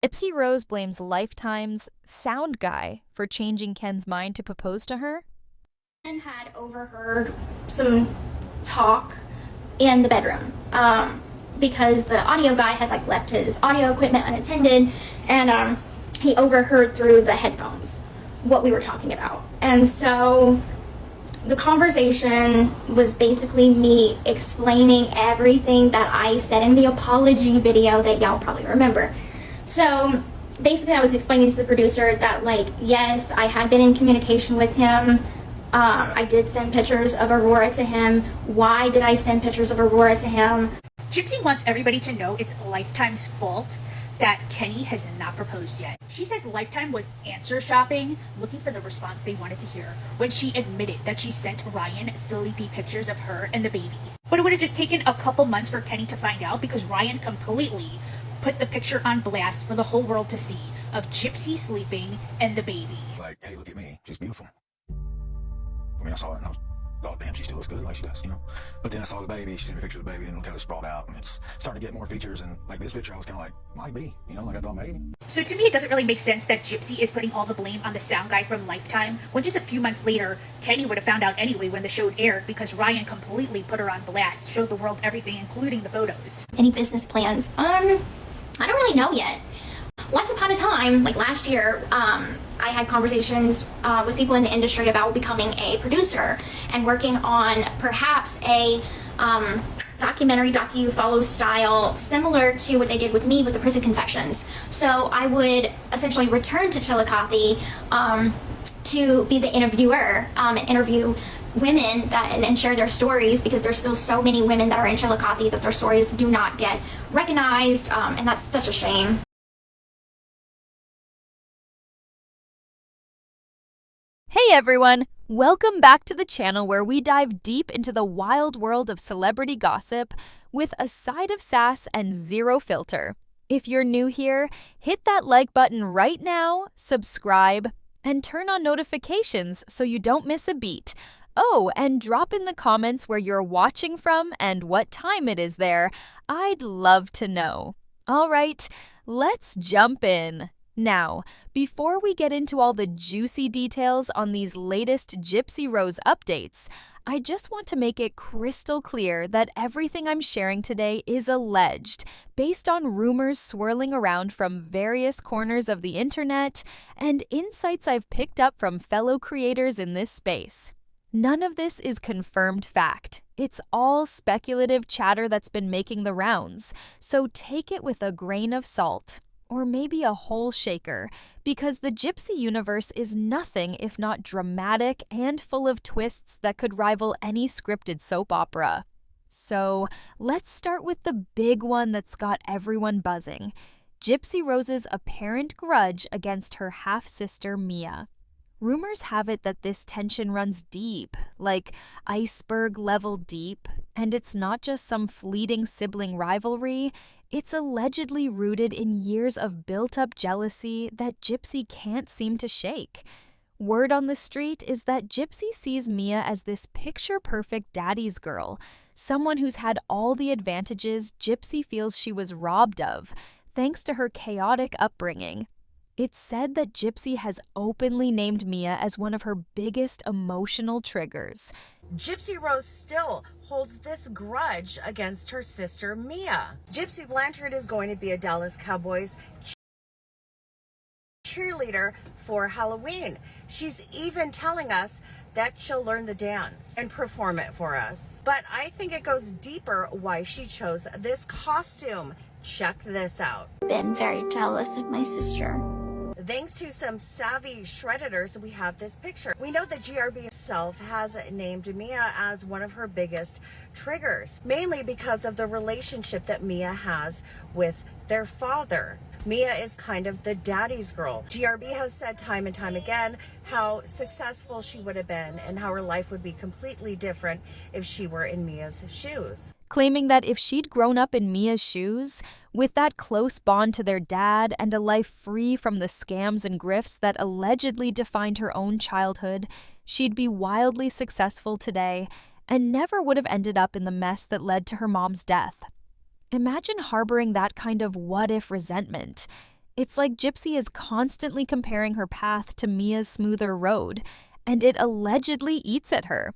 Gypsy Rose blames Lifetime's sound guy for changing Ken's mind to propose to her. And had overheard some talk in the bedroom because the audio guy had left his audio equipment unattended, and he overheard through the headphones what we were talking about. And so the conversation was basically me explaining everything that I said in the apology video that y'all probably remember. So basically I was explaining to the producer that yes, I had been in communication with him. I did send pictures of Aurora to him. Why did I send pictures of Aurora to him? Gypsy wants everybody to know it's Lifetime's fault that Kenny has not proposed yet. She says Lifetime was answer shopping, looking for the response they wanted to hear, when she admitted that she sent Ryan sleepy pictures of her and the baby. But it would have just taken a couple months for Kenny to find out because Ryan completely put the picture on blast for the whole world to see of Gypsy sleeping and the baby. Hey, look at me. She's beautiful. I mean, I saw it and I was, oh, damn, she still looks good like she does, But then I saw the baby, she sent me a picture of the baby, and it kind of sprawled out, and it's starting to get more features, and this picture I was kind of might be, I thought maybe. So to me, it doesn't really make sense that Gypsy is putting all the blame on the sound guy from Lifetime, when just a few months later, Kenny would have found out anyway when the show aired because Ryan completely put her on blast, showed the world everything, including the photos. Any business plans? I don't really know yet. Once upon a time, last year, I had conversations with people in the industry about becoming a producer and working on perhaps a documentary, docu-follow style, similar to what they did with me with the prison confessions. So I would essentially return to Chillicothe to be the interviewer and interview women and share their stories, because there's still so many women that are in Chillicothe that their stories do not get recognized, and that's such a shame. Hey everyone! Welcome back to the channel where we dive deep into the wild world of celebrity gossip with a side of sass and zero filter. If you're new here, hit that like button right now, subscribe, and turn on notifications so you don't miss a beat. Oh, and drop in the comments where you're watching from and what time it is there. I'd love to know. All right, let's jump in. Now, before we get into all the juicy details on these latest Gypsy Rose updates, I just want to make it crystal clear that everything I'm sharing today is alleged, based on rumors swirling around from various corners of the internet and insights I've picked up from fellow creators in this space. None of this is confirmed fact. It's all speculative chatter that's been making the rounds, so take it with a grain of salt. Or maybe a whole shaker, because the Gypsy universe is nothing if not dramatic and full of twists that could rival any scripted soap opera. So, let's start with the big one that's got everyone buzzing: Gypsy Rose's apparent grudge against her half-sister Mia. Rumors have it that this tension runs deep, iceberg-level deep, and it's not just some fleeting sibling rivalry. It's allegedly rooted in years of built-up jealousy that Gypsy can't seem to shake. Word on the street is that Gypsy sees Mia as this picture-perfect daddy's girl, someone who's had all the advantages Gypsy feels she was robbed of, thanks to her chaotic upbringing. It's said that Gypsy has openly named Mia as one of her biggest emotional triggers. Gypsy Rose still holds this grudge against her sister Mia. Gypsy Blanchard is going to be a Dallas Cowboys cheerleader for Halloween. She's even telling us that she'll learn the dance and perform it for us. But I think it goes deeper why she chose this costume. Check this out. Been very jealous of my sister. Thanks to some savvy shredditors, we have this picture. We know that GRB herself has named Mia as one of her biggest triggers, mainly because of the relationship that Mia has with their father. Mia is kind of the daddy's girl. GRB has said time and time again how successful she would have been and how her life would be completely different if she were in Mia's shoes. Claiming that if she'd grown up in Mia's shoes, with that close bond to their dad and a life free from the scams and grifts that allegedly defined her own childhood, she'd be wildly successful today and never would have ended up in the mess that led to her mom's death. Imagine harboring that kind of what-if resentment. It's like Gypsy is constantly comparing her path to Mia's smoother road, and it allegedly eats at her.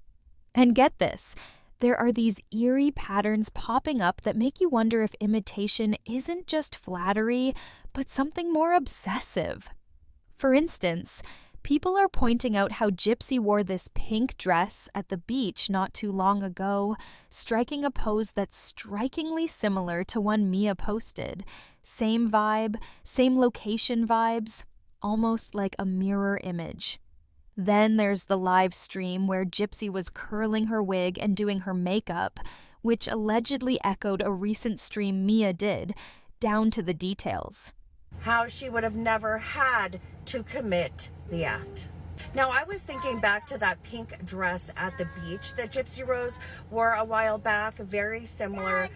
And get this, there are these eerie patterns popping up that make you wonder if imitation isn't just flattery, but something more obsessive. For instance, people are pointing out how Gypsy wore this pink dress at the beach not too long ago, striking a pose that's strikingly similar to one Mia posted. Same vibe, same location vibes, almost like a mirror image. Then there's the live stream where Gypsy was curling her wig and doing her makeup, which allegedly echoed a recent stream Mia did, down to the details. How she would have never had to commit the act. Now, I was thinking back to that pink dress at the beach that Gypsy Rose wore a while back. Very similar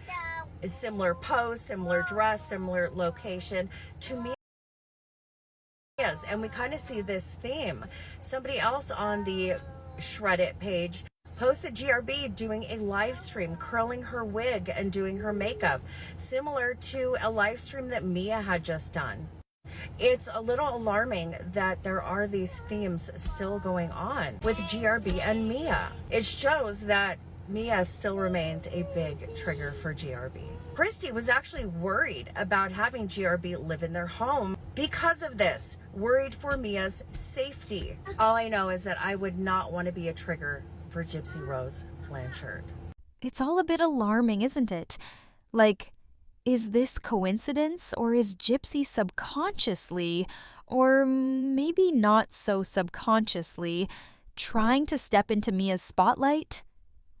pose, similar dress, similar location to me. And we kind of see this theme. Somebody else on the Shred It page posted GRB doing a live stream, curling her wig and doing her makeup, similar to a live stream that Mia had just done. It's a little alarming that there are these themes still going on with GRB and Mia. It shows that Mia still remains a big trigger for GRB. Christy was actually worried about having GRB live in their home because of this, worried for Mia's safety. All I know is that I would not want to be a trigger for Gypsy Rose Blanchard. It's all a bit alarming, isn't it? Like, is this coincidence, or is Gypsy subconsciously, or maybe not so subconsciously, trying to step into Mia's spotlight?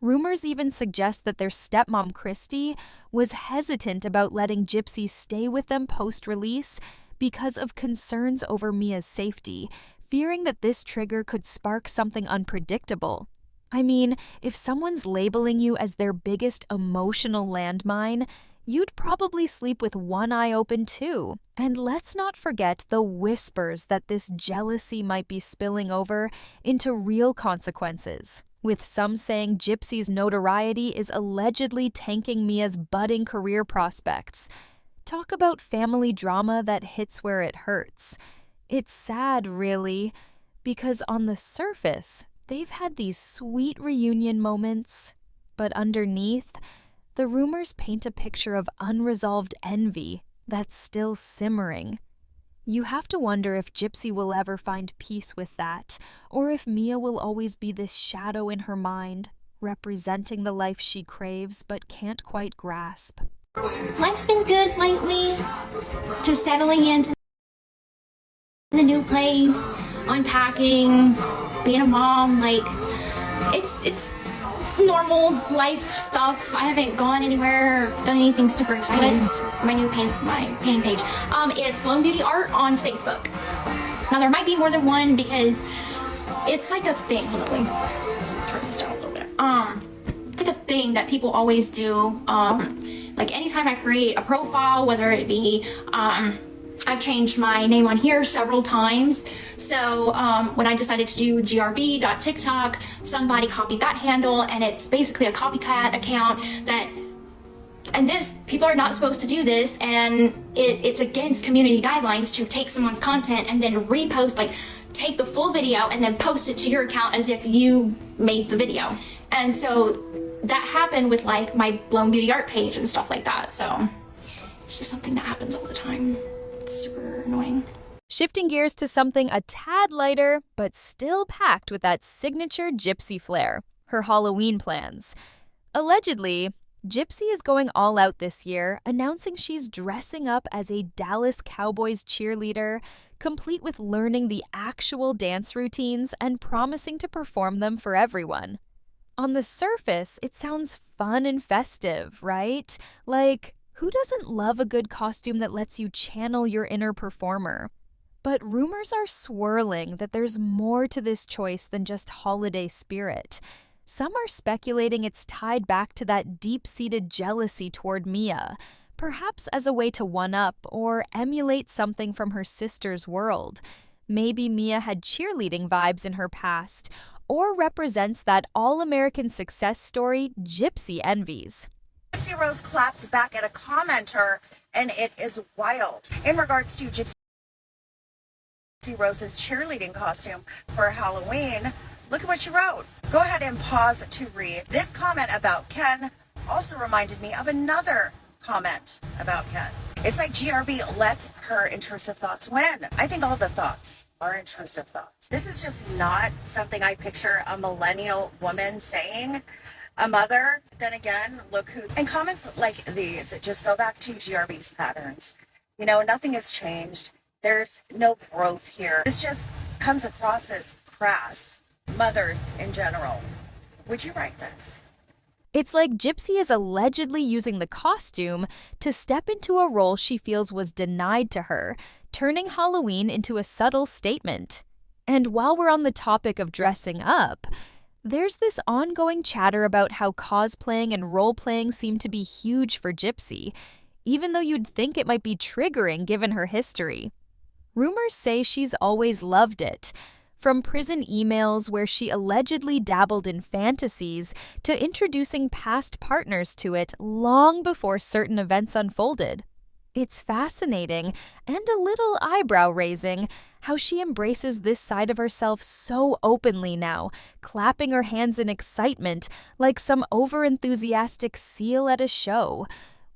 Rumors even suggest that their stepmom, Christy, was hesitant about letting Gypsy stay with them post-release because of concerns over Mia's safety, fearing that this trigger could spark something unpredictable. I mean, if someone's labeling you as their biggest emotional landmine, you'd probably sleep with one eye open too. And let's not forget the whispers that this jealousy might be spilling over into real consequences, with some saying Gypsy's notoriety is allegedly tanking Mia's budding career prospects. Talk about family drama that hits where it hurts. It's sad, really, because on the surface, they've had these sweet reunion moments, but underneath, the rumors paint a picture of unresolved envy that's still simmering. You have to wonder if Gypsy will ever find peace with that, or if Mia will always be this shadow in her mind, representing the life she craves but can't quite grasp. Life's been good lately. Just settling into the new place, unpacking, being a mom. Like, it's normal life stuff. I haven't gone anywhere or done anything super exciting. My new painting page. It's Blown Beauty Art on Facebook. Now there might be more than one because it's like a thing. Hold on, let me turn this down a little bit. It's like a thing that people always do. Like anytime I create a profile, whether it be I've changed my name on here several times. So when I decided to do grb.tiktok, somebody copied that handle, and it's basically a copycat account that, and this, people are not supposed to do this, and it's against community guidelines to take someone's content and then repost, like take the full video and then post it to your account as if you made the video. And so that happened with like my Blown Beauty Art page and stuff like that. So it's just something that happens all the time. It's super annoying. Shifting gears to something a tad lighter, but still packed with that signature Gypsy flair, her Halloween plans. Allegedly, Gypsy is going all out this year, announcing she's dressing up as a Dallas Cowboys cheerleader, complete with learning the actual dance routines and promising to perform them for everyone. On the surface, it sounds fun and festive, right? Like, who doesn't love a good costume that lets you channel your inner performer? But rumors are swirling that there's more to this choice than just holiday spirit. Some are speculating it's tied back to that deep-seated jealousy toward Mia, perhaps as a way to one-up or emulate something from her sister's world. Maybe Mia had cheerleading vibes in her past, or represents that all-American success story Gypsy envies. Gypsy Rose claps back at a commenter, and it is wild. In regards to Gypsy Rose's cheerleading costume for Halloween, look at what she wrote. Go ahead and pause to read. This comment about Ken also reminded me of another comment about Ken. It's like GRB let her intrusive thoughts win. I think all the thoughts are intrusive thoughts. This is just not something I picture a millennial woman saying. A mother, then again, look who... And comments like these just go back to GRB's patterns. You know, nothing has changed. There's no growth here. This just comes across as crass. Mothers in general. Would you write this? It's like Gypsy is allegedly using the costume to step into a role she feels was denied to her, turning Halloween into a subtle statement. And while we're on the topic of dressing up, there's this ongoing chatter about how cosplaying and role-playing seem to be huge for Gypsy, even though you'd think it might be triggering given her history. Rumors say she's always loved it, from prison emails where she allegedly dabbled in fantasies to introducing past partners to it long before certain events unfolded. It's fascinating and a little eyebrow-raising how she embraces this side of herself so openly now, clapping her hands in excitement like some over-enthusiastic seal at a show,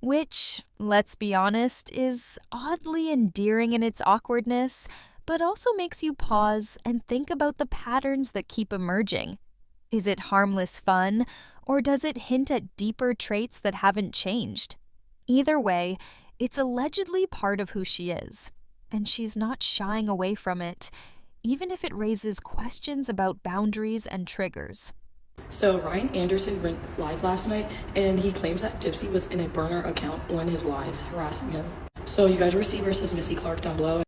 which, let's be honest, is oddly endearing in its awkwardness, but also makes you pause and think about the patterns that keep emerging. Is it harmless fun, or does it hint at deeper traits that haven't changed? Either way, it's allegedly part of who she is, and she's not shying away from it, even if it raises questions about boundaries and triggers. So Ryan Anderson went live last night, and he claims that Gypsy was in a burner account on his live, harassing him. So you guys will see where it says Missy Clark down below.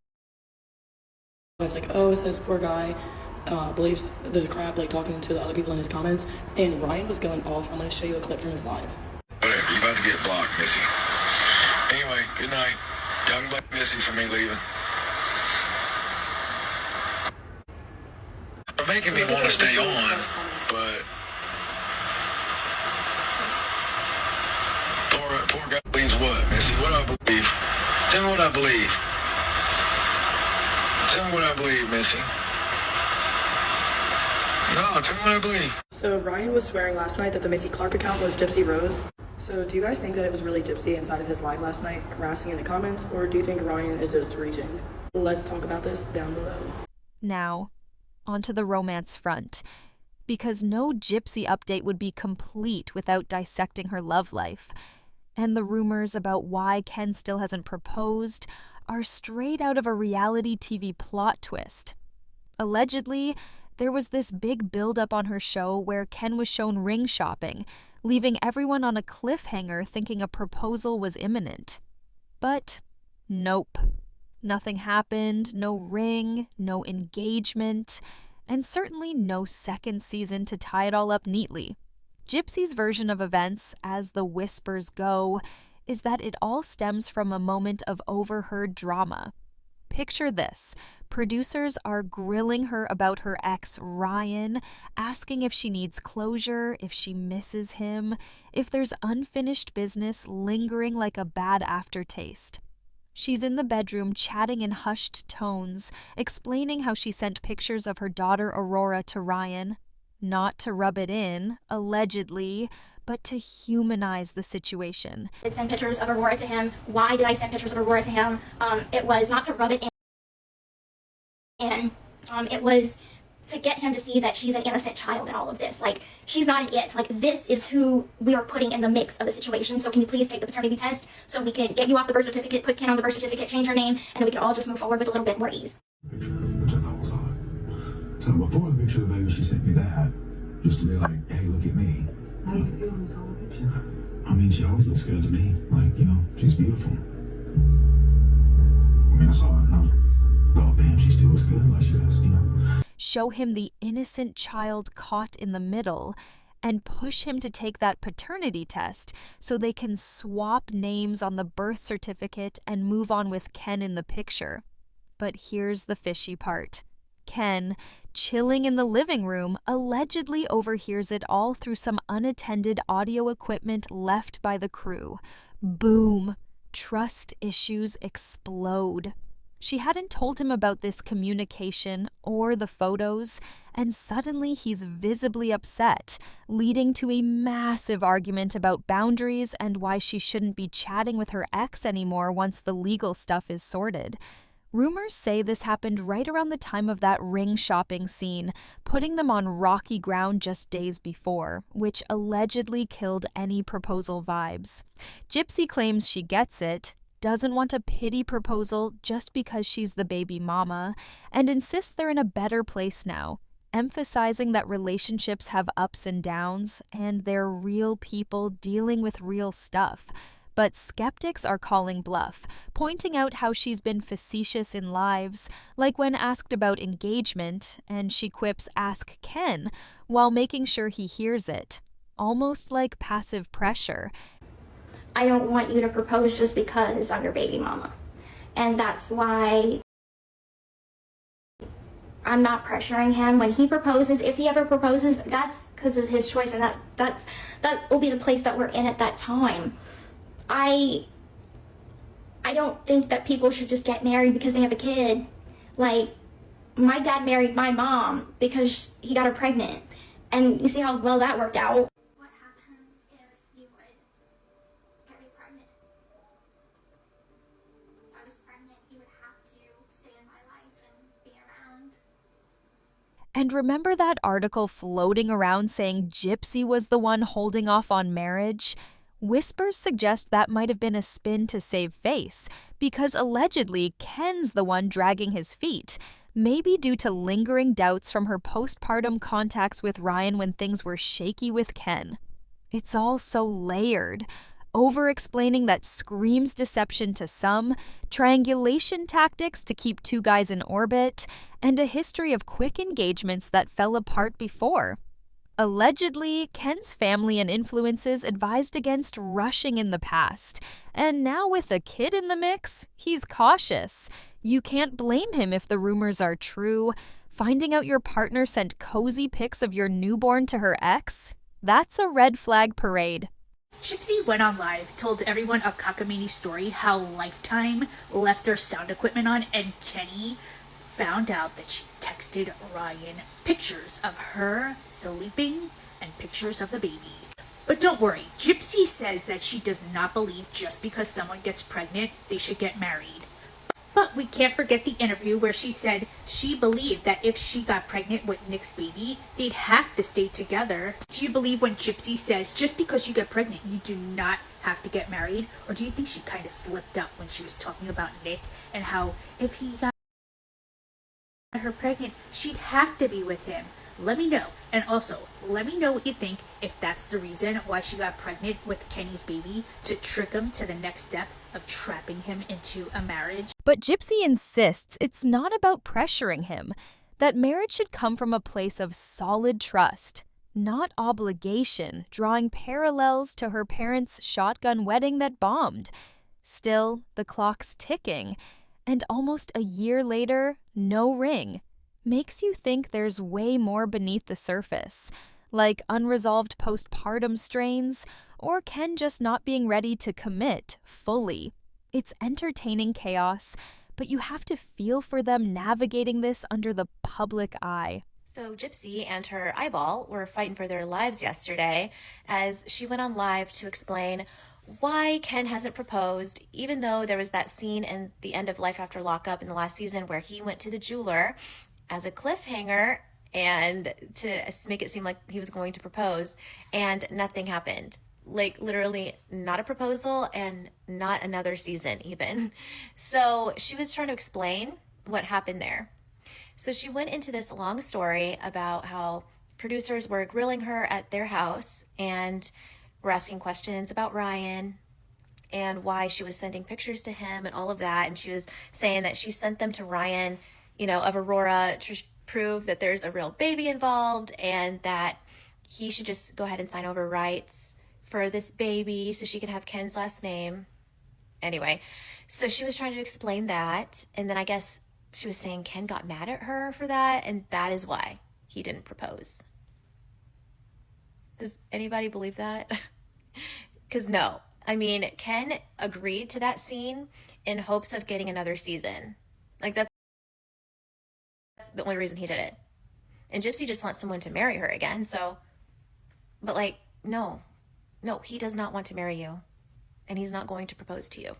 It's like, oh, it says poor guy believes the crap, like talking to the other people in his comments, and Ryan was going off. I'm going to show you a clip from his live. Whatever, you're about to get blocked, Missy. Anyway, good night. Y'all can blame Missy for me leaving. They're making me want to stay on, but poor guy believes what, Missy? What do I believe? Tell me what I believe. Tell me what I believe, Missy. No, tell me what I believe. So Ryan was swearing last night that the Missy Clark account was Gypsy Rose. So do you guys think that it was really Gypsy inside of his live last night harassing in the comments, or do you think Ryan is just reaching? Let's talk about this down below. Now, onto the romance front, because no Gypsy update would be complete without dissecting her love life. And the rumors about why Ken still hasn't proposed are straight out of a reality TV plot twist. Allegedly, there was this big build-up on her show where Ken was shown ring shopping, leaving everyone on a cliffhanger thinking a proposal was imminent. But nope. Nothing happened, no ring, no engagement, and certainly no second season to tie it all up neatly. Gypsy's version of events, as the whispers go, is that it all stems from a moment of overheard drama. Picture this. Producers are grilling her about her ex, Ryan, asking if she needs closure, if she misses him, if there's unfinished business lingering like a bad aftertaste. She's in the bedroom chatting in hushed tones, explaining how she sent pictures of her daughter Aurora to Ryan, not to rub it in, allegedly, but to humanize the situation. I did send pictures of Aurora to him. Why did I send pictures of Aurora to him? It was not to rub it in. It was to get him to see that she's an innocent child in all of this. Like, she's not an it. Like, this is who we are putting in the mix of the situation. So can you please take the paternity test so we can get you off the birth certificate, put Ken on the birth certificate, change her name, and then we can all just move forward with a little bit more ease. Which I thought was odd. So before the picture of the baby, she sent me that, just to be like, hey, look at me. How do you feel when you saw the picture? I mean, she always looks good to me. Like, you know, she's beautiful. I mean, I saw her and I was like, oh, damn, she still looks good like she does, you know. Show him the innocent child caught in the middle and push him to take that paternity test so they can swap names on the birth certificate and move on with Ken in the picture. But here's the fishy part. Ken, chilling in the living room, allegedly overhears it all through some unattended audio equipment left by the crew. Boom! Trust issues explode. She hadn't told him about this communication or the photos, and suddenly he's visibly upset, leading to a massive argument about boundaries and why she shouldn't be chatting with her ex anymore once the legal stuff is sorted. Rumors say this happened right around the time of that ring shopping scene, putting them on rocky ground just days before, which allegedly killed any proposal vibes. Gypsy claims she gets it, doesn't want a pity proposal just because she's the baby mama, and insists they're in a better place now, emphasizing that relationships have ups and downs, and they're real people dealing with real stuff. But skeptics are calling bluff, pointing out how she's been facetious in lives, like when asked about engagement, and she quips "Ask Ken," while making sure he hears it. Almost like passive pressure. I don't want you to propose just because I'm your baby mama. And that's why I'm not pressuring him when he proposes. If he ever proposes, that's because of his choice, and that will be the place that we're in at that time. I don't think that people should just get married because they have a kid. Like, my dad married my mom because he got her pregnant. And you see how well that worked out. What happens if you would get me pregnant? If I was pregnant, he would have to stay in my life and be around. And remember that article floating around saying Gypsy was the one holding off on marriage? Whispers suggest that might have been a spin to save face, because allegedly Ken's the one dragging his feet, maybe due to lingering doubts from her postpartum contacts with Ryan when things were shaky with Ken. It's all so layered, over-explaining that screams deception to some, triangulation tactics to keep two guys in orbit, and a history of quick engagements that fell apart before. Allegedly, Ken's family and influences advised against rushing in the past, and now with a kid in the mix, he's cautious. You can't blame him if the rumors are true. Finding out your partner sent cozy pics of your newborn to her ex? That's a red flag parade. Gypsy went on live, told everyone a cockamamie story how Lifetime left their sound equipment on, and Kenny found out that she texted Ryan pictures of her sleeping and pictures of the baby. But don't worry, Gypsy says that she does not believe just because someone gets pregnant, they should get married. But we can't forget the interview where she said she believed that if she got pregnant with Nick's baby, they'd have to stay together. Do you believe when Gypsy says just because you get pregnant, you do not have to get married? Or do you think she kind of slipped up when she was talking about Nick and how if he got her pregnant, she'd have to be with him? Let me know. And also, let me know what you think, if that's the reason why she got pregnant with Kenny's baby, to trick him to the next step of trapping him into a marriage. But Gypsy insists it's not about pressuring him, that marriage should come from a place of solid trust, not obligation, drawing parallels to her parents' shotgun wedding that bombed. Still, the clock's ticking, and almost a year later, no ring. Makes you think there's way more beneath the surface, like unresolved postpartum strains, or Ken just not being ready to commit fully. It's entertaining chaos, but you have to feel for them navigating this under the public eye. So Gypsy and her eyeball were fighting for their lives yesterday as she went on live to explain why Ken hasn't proposed, even though there was that scene in the end of Life After Lockup in the last season where he went to the jeweler as a cliffhanger and to make it seem like he was going to propose, and nothing happened. Like, literally not a proposal and not another season even. So she was trying to explain what happened there. So she went into this long story about how producers were grilling her at their house and were asking questions about Ryan and why she was sending pictures to him and all of that. And she was saying that she sent them to Ryan, of Aurora, to prove that there's a real baby involved and that he should just go ahead and sign over rights for this baby so she could have Ken's last name. Anyway, so she was trying to explain that, and then I guess She was saying Ken got mad at her for that, and that is why he didn't propose. Does anybody believe that? Because no. I mean, Ken agreed to that scene in hopes of getting another season. Like, that's the only reason he did it. And Gypsy just wants someone to marry her again, so... But, like, no. No, he does not want to marry you. And he's not going to propose to you.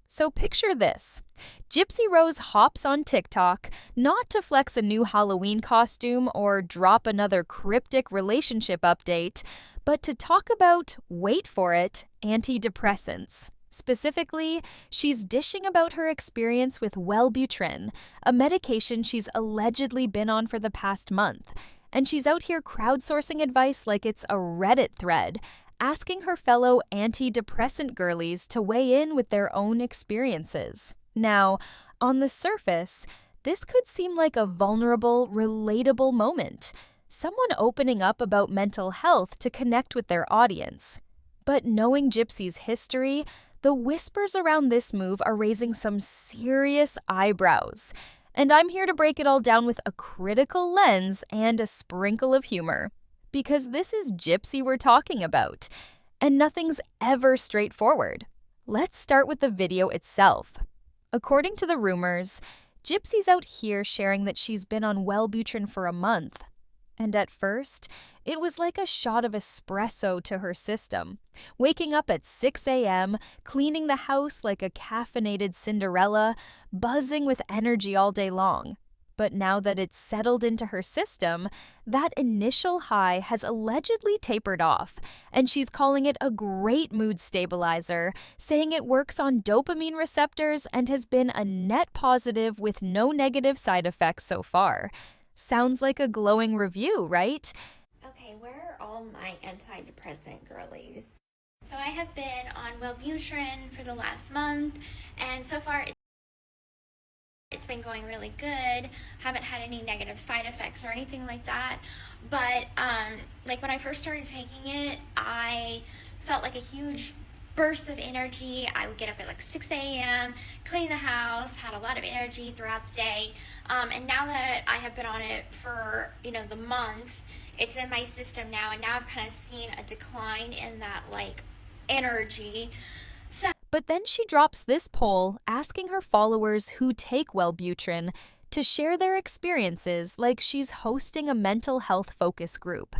So picture this. Gypsy Rose hops on TikTok, not to flex a new Halloween costume or drop another cryptic relationship update, but to talk about, wait for it, antidepressants. Specifically, she's dishing about her experience with Wellbutrin, a medication she's allegedly been on for the past month. And she's out here crowdsourcing advice like it's a Reddit thread, asking her fellow antidepressant girlies to weigh in with their own experiences. Now, on the surface, this could seem like a vulnerable, relatable moment, someone opening up about mental health to connect with their audience. But knowing Gypsy's history, the whispers around this move are raising some serious eyebrows. And I'm here to break it all down with a critical lens and a sprinkle of humor. Because this is Gypsy we're talking about, and nothing's ever straightforward. Let's start with the video itself. According to the rumors, Gypsy's out here sharing that she's been on Wellbutrin for a month. And at first, it was like a shot of espresso to her system, waking up at 6 a.m., cleaning the house like a caffeinated Cinderella, buzzing with energy all day long. But now that it's settled into her system, that initial high has allegedly tapered off, and she's calling it a great mood stabilizer, saying it works on dopamine receptors and has been a net positive with no negative side effects so far. Sounds like a glowing review, right? Okay, where are all my antidepressant girlies? So I have been on Wellbutrin for the last month, and so far it's been going really good. Haven't had any negative side effects or anything like that. But like when I first started taking it, I felt like a huge burst of energy. I would get up at like 6 a.m., clean the house, had a lot of energy throughout the day. And now that I have been on it for, the month, it's in my system now, and now I've kind of seen a decline in that like energy. But then she drops this poll asking her followers who take Wellbutrin to share their experiences like she's hosting a mental health focus group.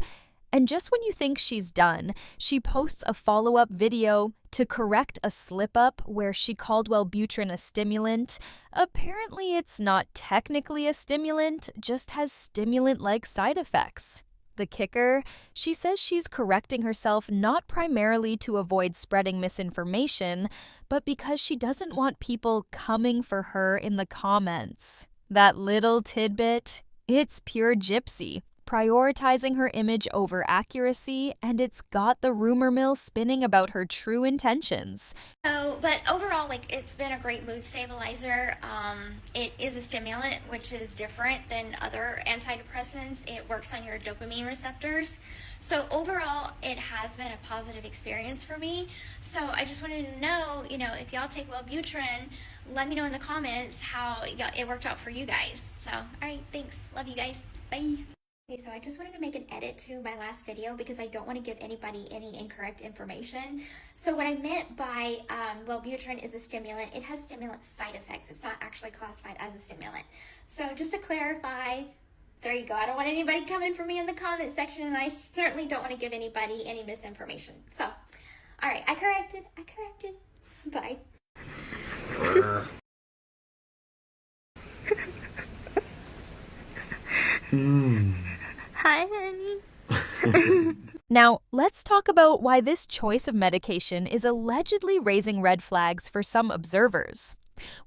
And just when you think she's done, she posts a follow-up video to correct a slip-up where she called Wellbutrin a stimulant. Apparently it's not technically a stimulant, just has stimulant-like side effects. The kicker, she says she's correcting herself not primarily to avoid spreading misinformation, but because she doesn't want people coming for her in the comments. That little tidbit, it's pure Gypsy, prioritizing her image over accuracy, and it's got the rumor mill spinning about her true intentions. But overall, it's been a great mood stabilizer. It is a stimulant, which is different than other antidepressants. It works on your dopamine receptors. So overall, it has been a positive experience for me. So I just wanted to know, if y'all take Wellbutrin, let me know in the comments how it worked out for you guys. So, all right, thanks. Love you guys. Bye. Okay, so I just wanted to make an edit to my last video because I don't want to give anybody any incorrect information. So what I meant by Wellbutrin is a stimulant. It has stimulant side effects. It's not actually classified as a stimulant. So just to clarify, there you go. I don't want anybody coming for me in the comment section, and I certainly don't want to give anybody any misinformation. So, all right, I corrected. Bye. Hi, honey. Now, let's talk about why this choice of medication is allegedly raising red flags for some observers.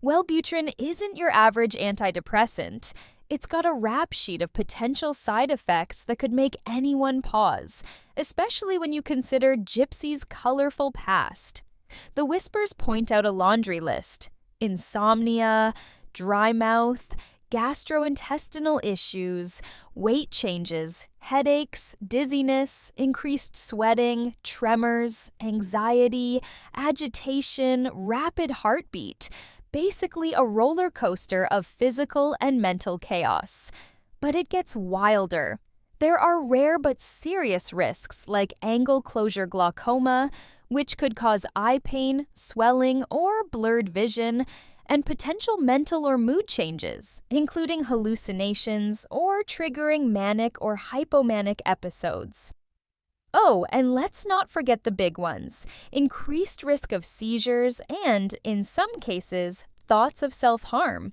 Wellbutrin isn't your average antidepressant. It's got a rap sheet of potential side effects that could make anyone pause, especially when you consider Gypsy's colorful past. The whispers point out a laundry list: insomnia, dry mouth, gastrointestinal issues, weight changes, headaches, dizziness, increased sweating, tremors, anxiety, agitation, rapid heartbeat, basically a roller coaster of physical and mental chaos. But it gets wilder. There are rare but serious risks like angle closure glaucoma, which could cause eye pain, swelling, or blurred vision, and potential mental or mood changes, including hallucinations or triggering manic or hypomanic episodes. Oh, and let's not forget the big ones: increased risk of seizures and, in some cases, thoughts of self-harm.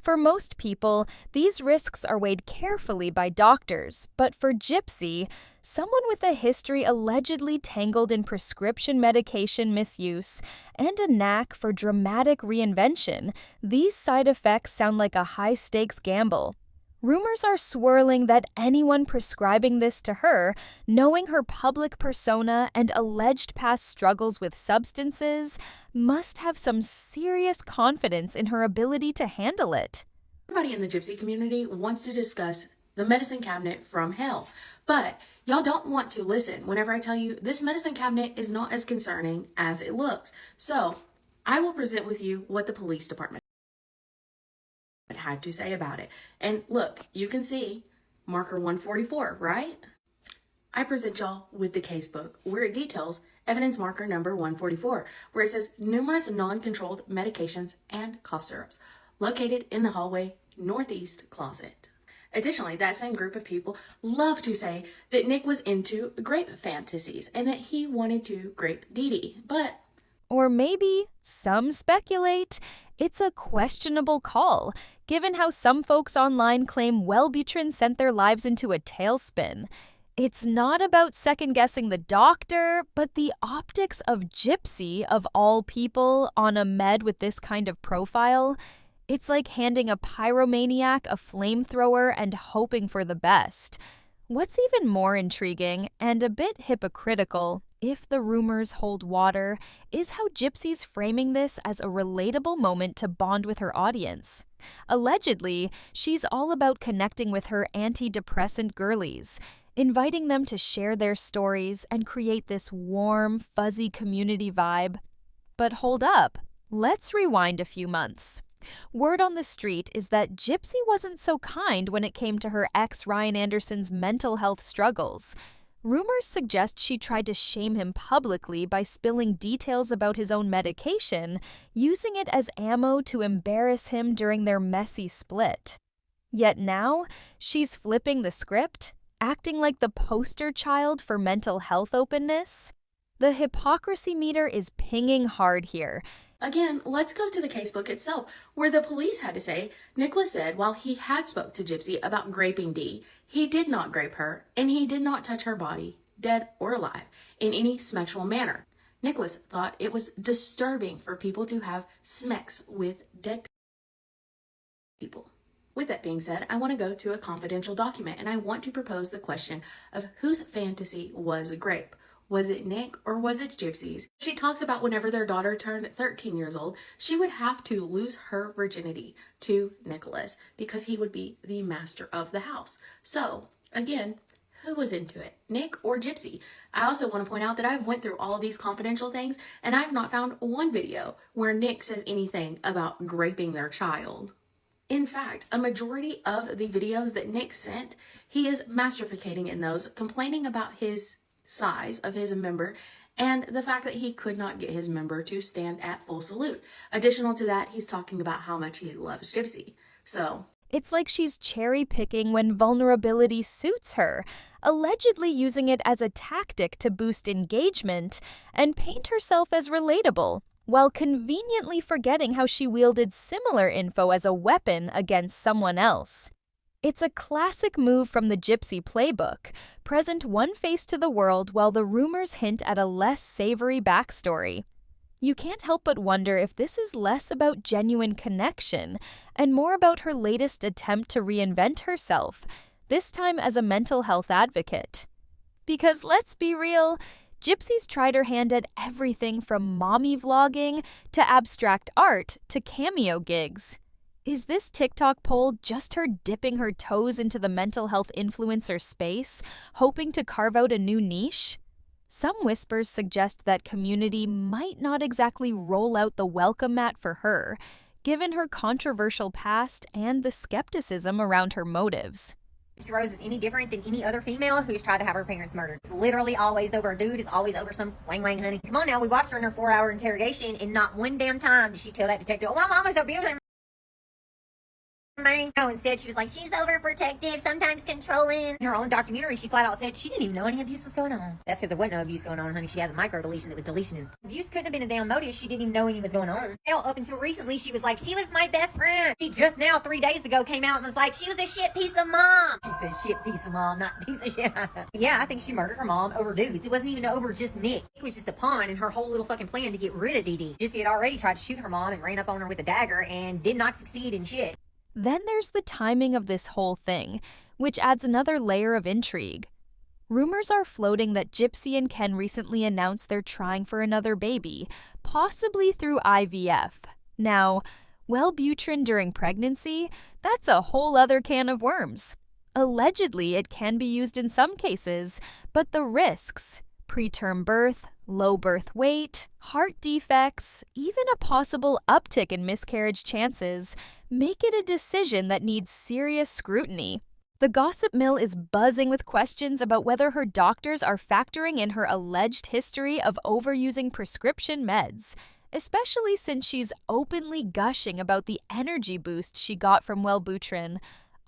For most people, these risks are weighed carefully by doctors, but for Gypsy, someone with a history allegedly tangled in prescription medication misuse and a knack for dramatic reinvention, these side effects sound like a high-stakes gamble. Rumors are swirling that anyone prescribing this to her, knowing her public persona and alleged past struggles with substances, must have some serious confidence in her ability to handle it. Everybody in the Gypsy community wants to discuss the medicine cabinet from hell, but y'all don't want to listen whenever I tell you this medicine cabinet is not as concerning as it looks. So I will present with you what the police department had to say about it. And look, you can see marker 144, right? I present y'all with the casebook where it details evidence marker number 144, where it says numerous non-controlled medications and cough syrups located in the hallway northeast closet. Additionally, that same group of people love to say that Nick was into grape fantasies and that he wanted to grape Dee Dee, but or maybe, some speculate, it's a questionable call, given how some folks online claim Wellbutrin sent their lives into a tailspin. It's not about second-guessing the doctor, but the optics of Gypsy, of all people, on a med with this kind of profile. It's like handing a pyromaniac a flamethrower and hoping for the best. What's even more intriguing, and a bit hypocritical, if the rumors hold water, is how Gypsy's framing this as a relatable moment to bond with her audience. Allegedly, she's all about connecting with her antidepressant girlies, inviting them to share their stories and create this warm, fuzzy community vibe. But hold up, let's rewind a few months. Word on the street is that Gypsy wasn't so kind when it came to her ex Ryan Anderson's mental health struggles. Rumors suggest she tried to shame him publicly by spilling details about his own medication, using it as ammo to embarrass him during their messy split. Yet now, she's flipping the script, acting like the poster child for mental health openness. The hypocrisy meter is pinging hard here. again, let's go to the casebook itself, where the police had to say, Nicholas said while he had spoke to Gypsy about graping Dee, he did not grape her, and he did not touch her body, dead or alive, in any sexual manner. Nicholas thought it was disturbing for people to have sex with dead people. With that being said, I want to go to a confidential document, and I want to propose the question of whose fantasy was grape. Was it Nick or was it Gypsy's? She talks about whenever their daughter turned 13 years old, she would have to lose her virginity to Nicholas because he would be the master of the house. So, again, who was into it, Nick or Gypsy? I also want to point out that I've went through all of these confidential things and I've not found one video where Nick says anything about graping their child. In fact, a majority of the videos that Nick sent, he is masturbating in those, complaining about his size of his member and the fact that he could not get his member to stand at full salute. Additional to that, he's talking about how much he loves Gypsy. So it's like she's cherry-picking when vulnerability suits her, allegedly using it as a tactic to boost engagement and paint herself as relatable, while conveniently forgetting how she wielded similar info as a weapon against someone else. It's a classic move from the Gypsy playbook, present one face to the world while the rumors hint at a less savory backstory. You can't help but wonder if this is less about genuine connection and more about her latest attempt to reinvent herself, this time as a mental health advocate. Because let's be real, Gypsy's tried her hand at everything from mommy vlogging to abstract art to cameo gigs. Is this TikTok poll just her dipping her toes into the mental health influencer space, hoping to carve out a new niche? Some whispers suggest that community might not exactly roll out the welcome mat for her, given her controversial past and the skepticism around her motives. Gypsy Rose is any different than any other female who's tried to have her parents murdered. It's literally always over a dude. It's always over some wang wang honey. Come on now, we watched her in her 4-hour interrogation, and not one damn time did she tell that detective, oh, my mama's abusing me. No, instead she was like, she's overprotective, sometimes controlling. In her own documentary, she flat out said she didn't even know any abuse was going on. That's because there wasn't no abuse going on, honey. She has a micro deletion that was deletion. Abuse couldn't have been a damn motive. She didn't even know any was going on. Hell, up until recently, she was like, she was my best friend. She just now, 3 days ago, came out and was like, she was a shit piece of mom. She said shit piece of mom, not piece of shit. Yeah, I think she murdered her mom over dudes. It wasn't even over just Nick. It was just a pawn in her whole little fucking plan to get rid of Dee Dee. Gypsy had already tried to shoot her mom and ran up on her with a dagger and did not succeed in shit. Then there's the timing of this whole thing, which adds another layer of intrigue. Rumors are floating that Gypsy and Ken recently announced they're trying for another baby, possibly through IVF. Now, Wellbutrin during pregnancy, that's a whole other can of worms. Allegedly, it can be used in some cases, but the risks, preterm birth, low birth weight, heart defects, even a possible uptick in miscarriage chances, make it a decision that needs serious scrutiny. The gossip mill is buzzing with questions about whether her doctors are factoring in her alleged history of overusing prescription meds, especially since she's openly gushing about the energy boost she got from Wellbutrin,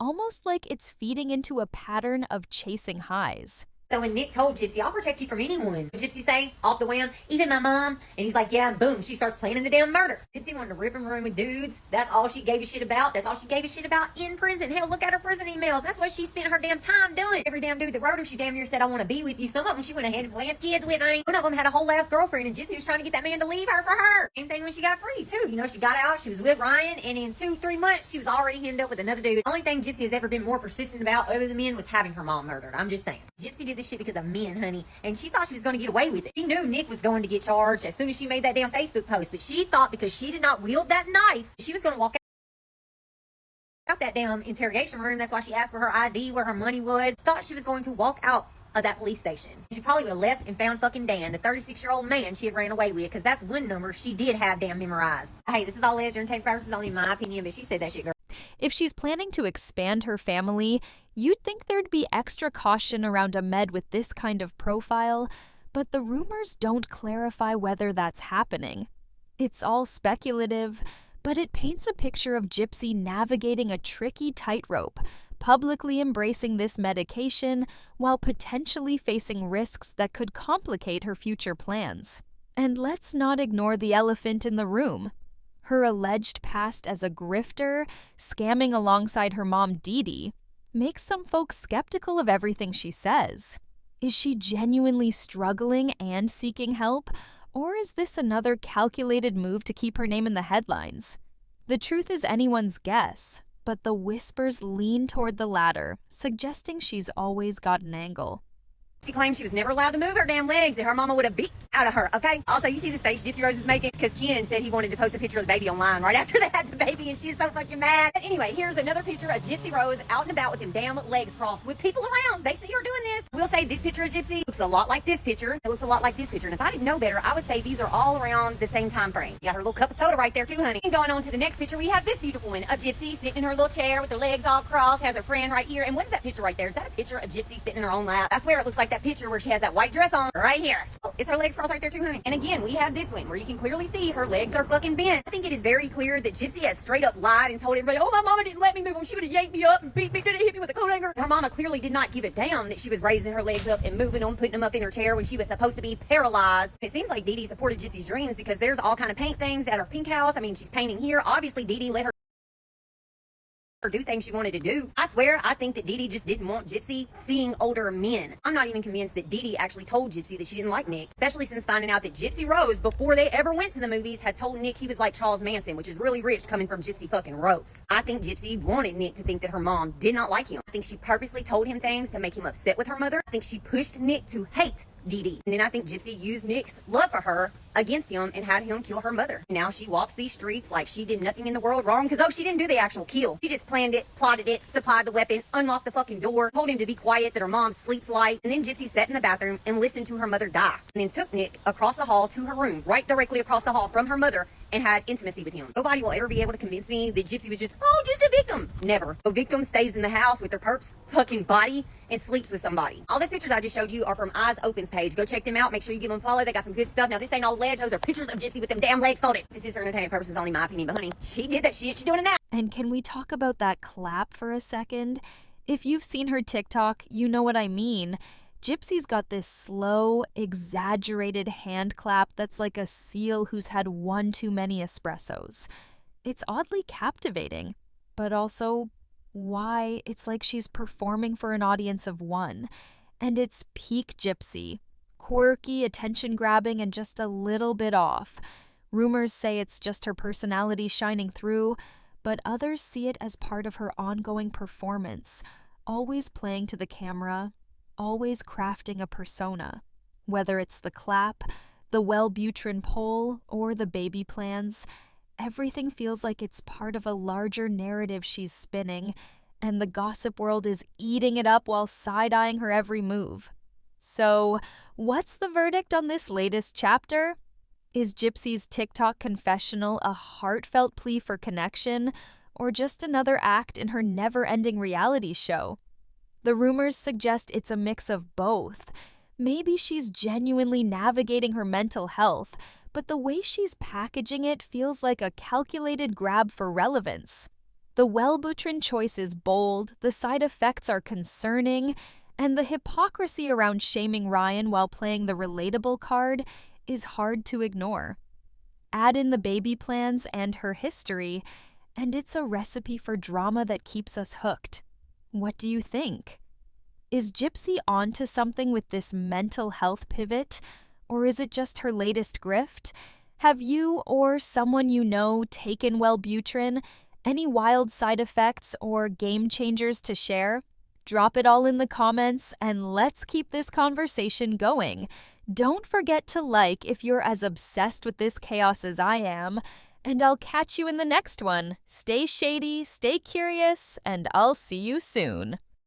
almost like it's feeding into a pattern of chasing highs. So when Nick told Gypsy, I'll protect you from anyone, Gypsy say, off the whim, even my mom, and he's like, yeah, and boom, she starts planning the damn murder. Gypsy wanted to rip and run with dudes. That's all she gave a shit about. That's all she gave a shit about in prison. Hell, look at her prison emails. That's what she spent her damn time doing. Every damn dude that wrote her, she damn near said, I want to be with you. Some of them she went ahead and planned kids with, honey. One of them had a whole ass girlfriend, and Gypsy was trying to get that man to leave her for her. Same thing when she got free, too. You know, she got out, she was with Ryan, and in 2-3 months, she was already hemmed up with another dude. The only thing Gypsy has ever been more persistent about other than men was having her mom murdered. I'm just saying. Gypsy did this shit because of men, honey, and she thought she was going to get away with it. She knew Nick was going to get charged as soon as she made that damn Facebook post, but she thought because she did not wield that knife, she was going to walk out that damn interrogation room. That's why she asked for her ID, where her money was. Thought she was going to walk out of that police station. She probably would have left and found fucking Dan, the 36-year-old man she had ran away with, because that's one number she did have damn memorized. Hey, this is all leisure and take purposes, only my opinion, but she said that shit, girl. If she's planning to expand her family, you'd think there'd be extra caution around a med with this kind of profile, but the rumors don't clarify whether that's happening. It's all speculative, but it paints a picture of Gypsy navigating a tricky tightrope, publicly embracing this medication while potentially facing risks that could complicate her future plans. And let's not ignore the elephant in the room. Her alleged past as a grifter, scamming alongside her mom Dee Dee, makes some folks skeptical of everything she says. Is she genuinely struggling and seeking help, or is this another calculated move to keep her name in the headlines? The truth is anyone's guess, but the whispers lean toward the latter, suggesting she's always got an angle. She claimed she was never allowed to move her damn legs, that her mama would have beat out of her, okay? Also, you see this face Gypsy Rose is making? It's because Ken said he wanted to post a picture of the baby online right after they had the baby, and she's so fucking mad. But anyway, here's another picture of Gypsy Rose out and about with them damn legs crossed with people around. They see her doing this. We'll say this picture of Gypsy looks a lot like this picture. It looks a lot like this picture. And if I didn't know better, I would say these are all around the same time frame. You got her little cup of soda right there too, honey. And going on to the next picture, we have this beautiful one of Gypsy sitting in her little chair with her legs all crossed, has her friend right here. And what is that picture right there? Is that a picture of Gypsy sitting in her own lap? I swear it looks like that picture where she has that white dress on right here. Oh, is her legs crossed right there too, honey? And again, we have this one where you can clearly see her legs are fucking bent. I think it is very clear that Gypsy has straight up lied and told everybody, oh, my mama didn't let me move them. She would have yanked me up and beat me, didn't hit me with a coat hanger. Her mama clearly did not give a damn that she was raising her legs up and moving them, putting them up in her chair when she was supposed to be paralyzed. It seems like Dee Dee supported Gypsy's dreams because there's all kind of paint things at her pink house. I mean, she's painting here. Obviously, Dee Dee let her do things she wanted to do. I swear, I think that Dee Dee just didn't want Gypsy seeing older men. I'm not even convinced that Dee Dee actually told Gypsy that she didn't like Nick, especially since finding out that Gypsy Rose, before they ever went to the movies, had told Nick he was like Charles Manson, which is really rich coming from Gypsy fucking Rose. I think Gypsy wanted Nick to think that her mom did not like him. I think she purposely told him things to make him upset with her mother. I think she pushed Nick to hate Dee Dee. And then I think Gypsy used Nick's love for her against him and had him kill her mother. Now she walks these streets like she did nothing in the world wrong because, oh, she didn't do the actual kill. She just planned it, plotted it, supplied the weapon, unlocked the fucking door, told him to be quiet, that her mom sleeps light, and then Gypsy sat in the bathroom and listened to her mother die. And then took Nick across the hall to her room, right directly across the hall from her mother, and had intimacy with him. Nobody will ever be able to convince me that Gypsy was just a victim. Never. A victim stays in the house with their perp's fucking body and sleeps with somebody. All these pictures I just showed you are from Eyes Open's page. Go check them out. Make sure you give them a follow. They got some good stuff. Now, this ain't all ledge. Those are pictures of Gypsy with them damn legs folded. This is for entertainment purposes only, my opinion. But honey, she did that shit. She's doing it now. And can we talk about that clap for a second? If you've seen her TikTok, you know what I mean. Gypsy's got this slow, exaggerated hand clap that's like a seal who's had one too many espressos. It's oddly captivating, but also why it's like she's performing for an audience of one. And it's peak Gypsy. Quirky, attention-grabbing, and just a little bit off. Rumors say it's just her personality shining through, but others see it as part of her ongoing performance, always playing to the camera, always crafting a persona. Whether it's the clap, the Wellbutrin pole, or the baby plans, everything feels like it's part of a larger narrative she's spinning, and the gossip world is eating it up while side-eyeing her every move. So, what's the verdict on this latest chapter? Is Gypsy's TikTok confessional a heartfelt plea for connection, or just another act in her never-ending reality show? The rumors suggest it's a mix of both. Maybe she's genuinely navigating her mental health, but the way she's packaging it feels like a calculated grab for relevance. The Wellbutrin choice is bold, the side effects are concerning, and the hypocrisy around shaming Ryan while playing the relatable card is hard to ignore. Add in the baby plans and her history, and it's a recipe for drama that keeps us hooked. What do you think? Is Gypsy onto something with this mental health pivot, or is it just her latest grift? Have you or someone you know taken Wellbutrin? Any wild side effects or game changers to share? Drop it all in the comments and let's keep this conversation going. Don't forget to like if you're as obsessed with this chaos as I am, and I'll catch you in the next one. Stay shady, stay curious, and I'll see you soon.